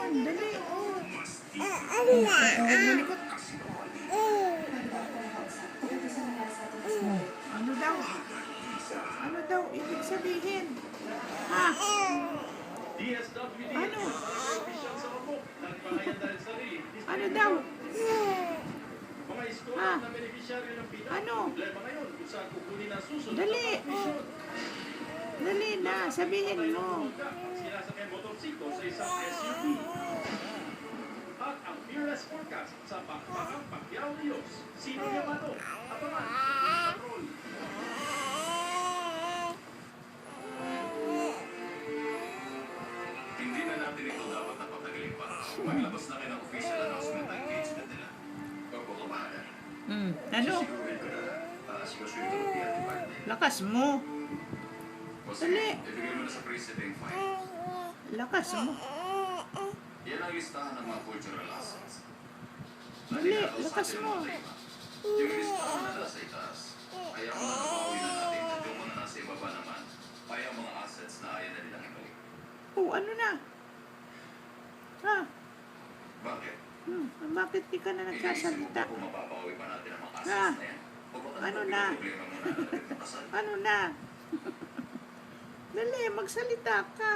Dali. Malikot. Ano daw? Ano daw ibig sabihin? Ha? Ano? Ano daw? Ha? Ano? Dali. Dali na, sabihin mo. At ang fearless forecast sa Bakbakang Pacquiao News. Sino Yamato? Abangan sa Control. Hindi na natin ito dapat napatagalin pa. Maglabas na kayo ng official announcement ng engagement nila. Opo, kumahalan. Ano? Sigurin ko na sinusunod ang PR department. Lakas mo. O sige, Dali. ibigay mo na sa president file. Lakas mo. Yan ang listahan ng mga cultural assets. Dali, lakas mo. Yung listahan na nasa itaas, ay ang mga nabawi na natin at yung mga nasa ibaba naman, ay ang mga assets na ayaw na nilang ibalik. Oh, ano na? Ha? Bakit? Bakit di ka na Iniisip mo nagsasalita? ba kung mapapawi pa natin ang mga Ha? assets na yan? O baka Ano naman na? may problema muna na natin makasal? Ano na? Dali, magsalita ka.